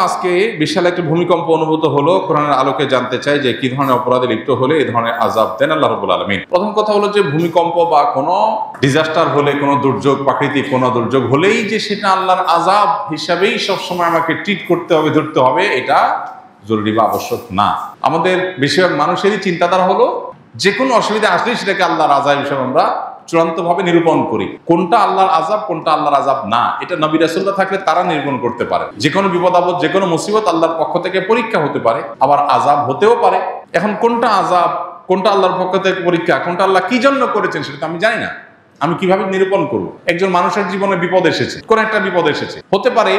আজকে বিশাল একটা ভূমিকম্প অনুভূত হলো। কোরআনের আলোকে জানতে চাই যে কি ধরনের অপরাধে লিপ্ত হলে এই ধরনের আযাব দেন আল্লাহ রাব্বুল আলামিন। প্রথম কথা হলো যে ভূমিকম্প বা কোনো ডিজাস্টার হলে, কোনো দুর্যোগ, প্রাকৃতিক কোনো দুর্যোগ হলেই যে সেটা আল্লাহর আযাব হিসাবেই সবসময় আমাকে ট্রিট করতে হবে, ধরতে হবে, এটা জরুরি বা আবশ্যক না। আমাদের বেশিরভাগ মানুষেরই চিন্তাধারা হলো যে কোনো অসুবিধা আসলেই সেটাকে আল্লাহর আযাব হিসেবে আমরা চূড়ান্তভাবে নিরূপণ করি। কোনটা আল্লাহর আযাব, কোনটা আল্লাহর আযাব না, এটা নবী রাসূলরা থাকলে তারা নিরূপণ করতে পারে। যে কোনো বিপদ আপদ, যে কোনো মুসিবত আল্লাহর পক্ষ থেকে পরীক্ষা হতে পারে, আবার আযাব হতেও পারে। এখন কোনটা আযাব, কোনটা আল্লাহর পক্ষ থেকে পরীক্ষা, কোনটা আল্লাহ কি জন্য করেছেন সেটা তো আমি জানি না। আমি কিভাবে নিরূপণ করব? একজন মানুষের জীবনে বিপদ এসেছে, কোন একটা বিপদ এসেছে, হতে পারে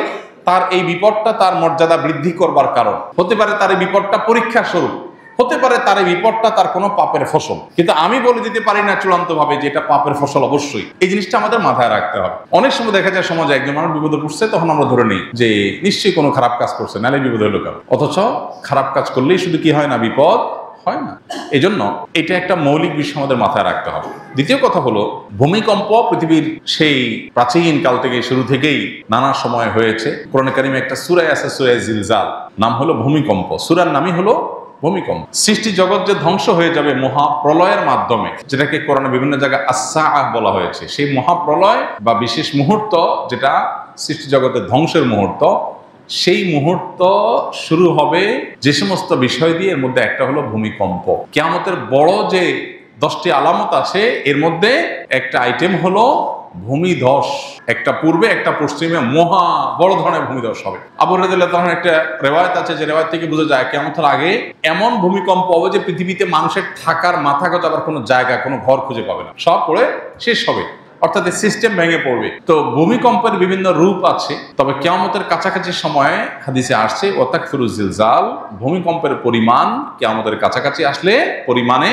তার এই বিপদটা তার মর্যাদা বৃদ্ধি করবার কারণ, হতে পারে তার এই বিপদটা পরীক্ষা স্বরূপ, হতে পারে তার এই বিপদটা তার কোনো পাপের ফসল। কিন্তু আমি বলে দিতে পারি না চূড়ান্ত ভাবে যে এটা পাপের ফসল। অবশ্যই এই জিনিসটা আমাদের মাথায় রাখতে হবে। অনেক সময় দেখা যায় সমাজে একজন মানুষ বিপদে পড়ছে, তখন আমরা ধরে নিই যে নিশ্চয়ই কোনো খারাপ কাজ করছে, নাহলে বিপদ হলো কেন। অথচ খারাপ কাজ করলেই শুধু কি হয় না, বিপদ হয় না। এই জন্য এটা একটা মৌলিক বিষয় আমাদের মাথায় রাখতে হবে। দ্বিতীয় কথা হলো, ভূমিকম্প পৃথিবীর সেই প্রাচীন কাল থেকে, শুরু থেকেই নানা সময় হয়েছে। কোরআন কারিমে একটা সূরা আছে, সূরা জিলজাল, নাম হলো ভূমিকম্প। সূরার নামই হলো ভূমিকম্প। সৃষ্টি জগৎ যে ধ্বংস হয়ে যাবে মহাপ্রলয়ের মাধ্যমে, যেটাকে কোরআনে বিভিন্ন জায়গায় আস-সাআহ বলা হয়েছে, সেই মহাপ্রলয় বা বিশেষ মুহূর্ত, যেটা সৃষ্টি জগতের ধ্বংসের মুহূর্ত, সেই মুহূর্ত শুরু হবে যে সমস্ত বিষয় দিয়ে, এর মধ্যে একটা হলো ভূমিকম্প। কিয়ামতের বড় যে 10টি আলামত আছে, এর মধ্যে একটা আইটেম হলো ভূমিধস। একটা পূর্বে একটা পশ্চিমে মহা বড় ধরনের ভূমিধস হবে। আবু হুরায়রা রাদিয়াল্লাহু আনহু একটা রিওয়ায়াত আছে, যে রিওয়ায়াত থেকে বোঝা যায় কিয়ামতের আগে এমন ভূমিকম্প হবে যে পৃথিবীতে মানুষের থাকার মাথাগত আবার কোনো জায়গা, কোনো ঘর খুঁজে পাবে না, সব পড়ে শেষ হবে, অর্থাৎ সিস্টেম ভেঙে পড়বে। তো ভূমিকম্পের বিভিন্ন রূপ আছে, তবে কিয়ামতের কাছাকাছি সময়ে হাদিসে আসছে ওয়াতাকফিরুজ জিলজাল, ভূমিকম্পের পরিমাণ কিয়ামতের কাছাকাছি আসলে পরিমাণে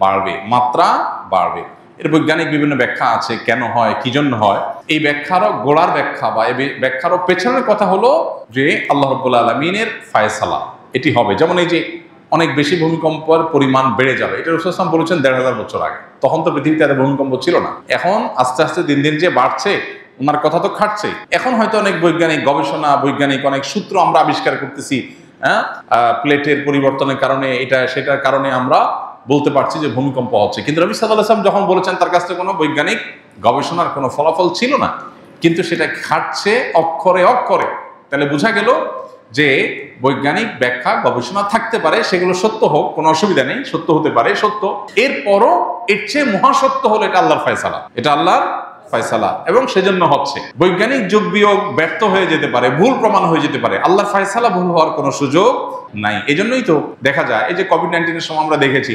বাড়বে, মাত্রা বাড়বে। এর বৈজ্ঞানিক বিভিন্ন ব্যাখ্যা আছে, কেন হয়, কি জন্য হয়। এই ব্যাখ্যারও গোড়ার ব্যাখ্যা বা এই ব্যাখ্যারও পেছনের কথা হলো যে আল্লাহ রাব্বুল আলামিনের ফায়সালা এটি হবে। যেমন এই যে অনেক বেশি ভূমিকম্পের পরিমাণ বেড়ে যাবে, এটা রাসূল সাল্লাল্লাহু আলাইহি ওয়াসাল্লাম বলেছেন ১৫০০ বছর আগে। তখন তো পৃথিবীতে এত ভূমিকম্প ছিল না। এখন আস্তে আস্তে দিন দিন যে বাড়ছে, ওনার কথা তো খাটছে। এখন হয়তো অনেক বৈজ্ঞানিক গবেষণা, বৈজ্ঞানিক অনেক সূত্র আমরা আবিষ্কার করতেছি। প্লেটের পরিবর্তনের কারণে, এটা সেটার কারণে আমরা বলতে পারছি যে ভূমিকম্প হচ্ছে। কিন্তু নবী সাল্লাল্লাহু আলাইহি ওয়াসাল্লাম যখন বলেছেন, তার কাছে কোনো বৈজ্ঞানিক গবেষণার কোনো ফলাফল ছিল না, কিন্তু সেটা খাটছে অক্ষরে অক্ষরে। তাহলে বোঝা গেল যে বৈজ্ঞানিক ব্যাখ্যা, গবেষণা থাকতে পারে, সেগুলো সত্য হোক, কোনো অসুবিধা নেই, সত্য হতে পারে, সত্য। এরপরও এর চেয়ে মহাসত্য হলো এটা আল্লাহর ফয়সালা, এটা আল্লাহর ফয়সালা, এবং সেজন্য হচ্ছে। বৈজ্ঞানিক যুগ বিয়োগ ব্যর্থ হয়ে যেতে পারে, ভুল প্রমাণ হয়ে যেতে পারে, আল্লাহর ফয়সালা ভুল হওয়ার কোনো সুযোগ নাই। এই জন্যই তো দেখা যায়, এই যে কোভিড-19 সময় আমরা দেখেছি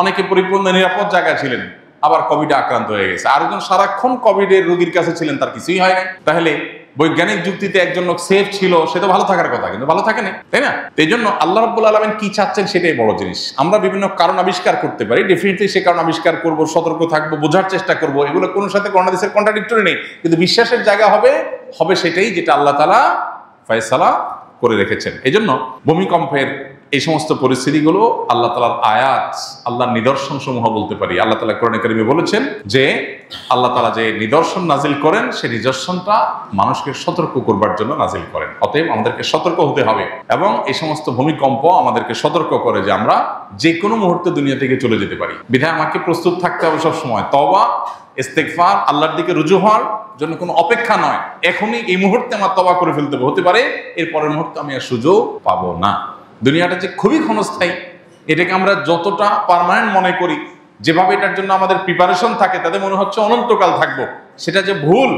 অনেকে পরিপূর্ণ নিরাপদ জায়গায় ছিলেন, আবার কোভিডে আক্রান্ত হয়ে গেছে। আরেকজন সারাক্ষণ কোভিডের রোগীর কাছে ছিলেন, তার কিছুই হয় নাই। তাহলে বৈজ্ঞানিক যুক্তিতে একজন লোক সেফ ছিল, সে তো ভালো থাকার কথা, কিন্তু ভালো থাকে না, তাই না? এই জন্য আল্লাহ রাব্বুল আলামিন কি চাচ্ছেন সেটাই বড় জিনিস। আমরা বিভিন্ন কারণ আবিষ্কার করতে পারি, ডেফিনেটলি সে কারণ আবিষ্কার করব, সতর্ক থাকবো, বোঝার চেষ্টা করব, এগুলো কোনো সাথে কোন হাদিসের কন্ট্রাডিক্টরি নেই। কিন্তু বিশ্বাসের জায়গা হবে সেটাই যেটা আল্লাহ তাআলা ফয়সালা করে রেখেছেন। এই জন্য ভূমিকম্পের এই সমস্ত পরিস্থিতিগুলো আল্লাহ তাআলার আয়াত, আল্লাহর নিদর্শন সমূহ বলতে পারি। আল্লাহ তাআলা কোরআনে কারিমে বলেছেন যে আল্লাহ তাআলা যে নিদর্শন নাজিল করেন, সেই নিদর্শনটা মানুষকে সতর্ক করবার জন্য নাজিল করেন। অতএব আমাদেরকে সতর্ক হতে হবে, এবং এই সমস্ত ভূমিকম্প আমাদেরকে সতর্ক করে যে আমরা যে কোনো মুহূর্তে দুনিয়া থেকে চলে যেতে পারি। বিধায় আমাকে প্রস্তুত থাকতে হবে সবসময়, তওবা, ইস্তেগফার, আল্লাহর দিকে রুজু হওয়ার জন্য কোনো অপেক্ষা নয়। এখনই এই মুহূর্তে আমার তওবা করে ফেলতে হবে, হতে পারে এর পরের মুহূর্তে আমি আর সুযোগ পাবো না। দুনিয়াটা যে খুবই ক্ষণস্থায়ী, এটাকে আমরা যতটা পার্মানেন্ট মনে করি, যেভাবে এটার জন্য আমাদের প্রিপারেশন থাকে, তাতে মনে হচ্ছে অনন্তকাল থাকবো, সেটা যে ভুল।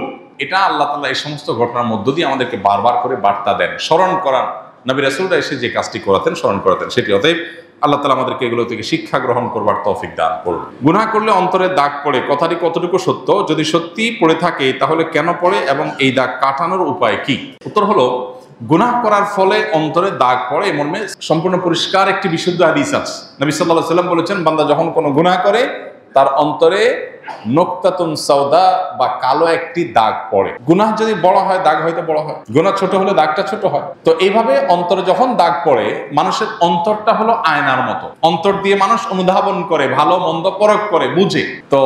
এটা আল্লাহ তাআলা এই সমস্ত ঘটনার মধ্য দিয়ে আমাদেরকে বারবার করে বার্তা দেন, স্মরণ করান। নবী রাসূলরা এসে যে কাজটি করাতেন, স্মরণ করাতেন সেটি। অতএব আল্লাহ তাআলা আমাদেরকে এগুলো থেকে শিক্ষা গ্রহণ করবার তৌফিক দান করুন। গুনাহ করলে অন্তরে দাগ পড়ে, কথাটি কতটুকু সত্য? যদি সত্যি পড়ে থাকে তাহলে কেন পড়ে, এবং এই দাগ কাটানোর উপায় কি? উত্তর হলো, গুনাহ করার ফলে অন্তরে দাগ পড়ে, এ মর্মে সম্পূর্ণ পরিষ্কার একটি বিশুদ্ধ হাদিস আছে। নবী সাল্লাল্লাহু আলাইহি ওয়াসাল্লাম বলেছেন, বান্দা যখন কোনো গুনাহ করে তার অন্তরে নোক্তাতুন সাউদা বা কালো একটি দাগ পড়ে। গুনাহ যদি বড় হয় দাগ হয়তো বড় হয়, গুনাহ ছোট হলে দাগটা ছোট হয়। তো এইভাবে অন্তরে যখন দাগ পড়ে, মানুষের অন্তরটা হলো আয়নার মতো, অন্তর দিয়ে মানুষ অনুধাবন করে, ভালো মন্দ পরখ করে, বুঝে। তো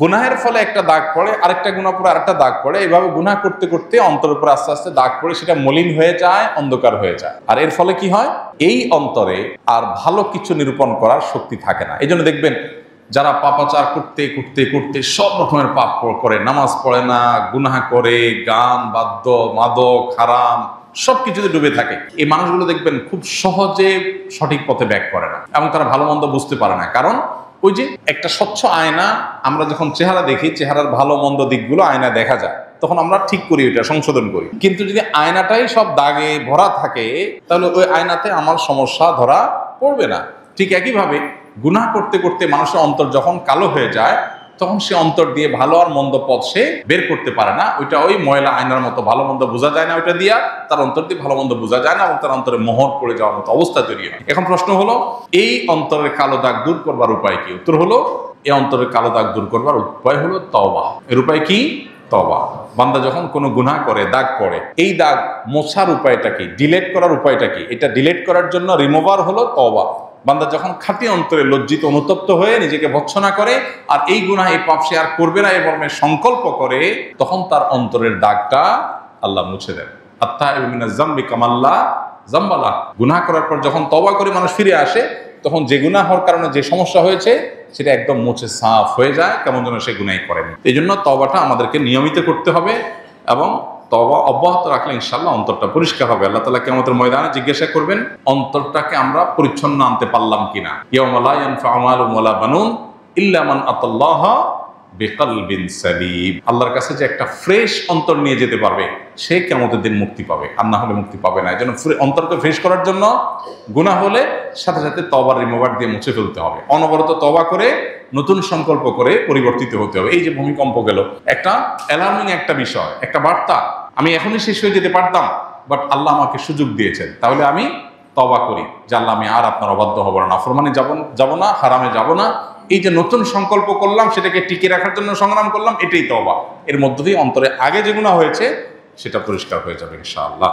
গুনাহের ফলে একটা দাগ পড়ে, আরেকটা গুনাহ পরে আরেকটা দাগ পড়ে, এইভাবে গুনাহ করতে করতে অন্তরের উপর আস্তে আস্তে দাগ পড়ে, সেটা মলিন হয়ে যায়, অন্ধকার হয়ে যায়। আর এর ফলে কি হয়, এই অন্তরে আর ভালো কিছু নিরূপণ করার শক্তি থাকে না। এই জন্য দেখবেন যারা পাপাচার করতে করতে করতে সব রকমের পাপ করে, নামাজ পড়ে না, গুনাহ করে, গান বাদ্য মাদক হারাম সবকিছুতে ডুবে থাকে, এই মানুষগুলো দেখবেন খুব সহজে সঠিক পথে ব্যাক করে না, এবং তারা ভালো মন্দ বুঝতে পারে না। কারণ ওই যে একটা স্বচ্ছ আয়না, আমরা যখন চেহারা দেখি, চেহারার ভালো মন্দ দিকগুলো আয়না দেখা যায়, তখন আমরা ঠিক করি, ওইটা সংশোধন করি। কিন্তু যদি আয়নাটাই সব দাগে ভরা থাকে, তাহলে ওই আয়নাতে আমার সমস্যা ধরা পড়বে না। ঠিক একইভাবে গুনাহ করতে করতে মানুষের অন্তর যখন কালো হয়ে যায়, তখন সে অন্তর দিয়ে ভালো আর মন্দ পথ সে বের করতে পারে না। ওইটা ওই ময়লা আয়নার মতো, ভালো মন্দ বোঝা যায় না, ওইটা দিয়া তার অন্তর দিয়ে ভালো মন্দ বোঝা যায় না, এবং তার অন্তরে মোহর পড়ে যাওয়ার মতো অবস্থা তৈরি হয়। এখন প্রশ্ন হলো, এই অন্তরের কালো দাগ দূর করবার উপায় কি? উত্তর হলো, এই অন্তরের কালো দাগ দূর করবার উপায় হলো তওবা। এর উপায় কি? তওবা। বান্দা যখন কোনো গুনাহ করে, দাগ পড়ে, এই দাগ মোছার উপায়টা কি, ডিলেট করার উপায়টা কি? এটা ডিলেট করার জন্য রিমুভার হলো তওবা। বান্দা যখন খাঁটি অন্তরে লজ্জিত অনুতপ্ত হয়ে নিজেকে ভৎসনা করে, আর এই গুনাহ এই পাপ সে আর করবে না এই মর্মে সংকল্প করে, তখন তার অন্তরের দাগটা আল্লাহ মুছে দেন। আত্তাইবু মিনাজ যামবি কামাল্লা যামবালা। গুনাহ করার পর যখন তওবা করে মানুষ ফিরে আসে, তখন যে গুনাহ হওয়ার কারণে যে সমস্যা হয়েছে সেটা একদম মুছে সাফ হয়ে যায়, কেমন যেন সে গুনাহই করেনি। এই জন্য তওবাটা আমাদেরকে নিয়মিত করতে হবে, এবং তওবা অব্যাহত রাখলে ইনশাআল্লাহ অন্তরটা পরিষ্কার হবে। আল্লাহ তাআলা কিয়ামতের ময়দানে জিজ্ঞাসা করবেন, অন্তরটাকে আমরা পরিচ্ছন্ন আনতে পারলাম কিনা। ইয়াউমা লা ইয়ানফাউ মালুন ওয়ালা বানুন ইল্লা মান আতাল্লাহা বিকলবিন সালিম। আল্লাহর কাছে যে একটা ফ্রেশ অন্তর নিয়ে যেতে পারবে, সে কিয়ামতের দিন মুক্তি পাবে, আর না হলে মুক্তি পাবে না। এই জন্য অন্তরকে ফ্রেশ করার জন্য গুনাহ হলে সাথে সাথে তওবার রিমুভার দিয়ে মুছে ফেলতে হবে। অনবরত তওবা করে নতুন সংকল্প করে পরিবর্তিত হতে হবে। এই যে ভূমিকম্প গেল, একটা অ্যালার্মিং একটা বিষয়, একটা বার্তা। আমি এখনই শেষ হয়ে যেতে পারতাম, বাট আল্লাহ আমাকে সুযোগ দিয়েছেন, তাহলে আমি তওবা করি যে আল্লাহ আমি আর আপনার অবাধ্য হব না, নাফরমানি যাব না, হারামে যাব না। এই যে নতুন সংকল্প করলাম, সেটাকে টিকে রাখার জন্য সংগ্রাম করলাম, এটাই তওবা। এর মধ্য দিয়ে অন্তরে আগে যে গুনাহ হয়েছে সেটা পরিষ্কার হয়ে যাবে ইনশাআল্লাহ।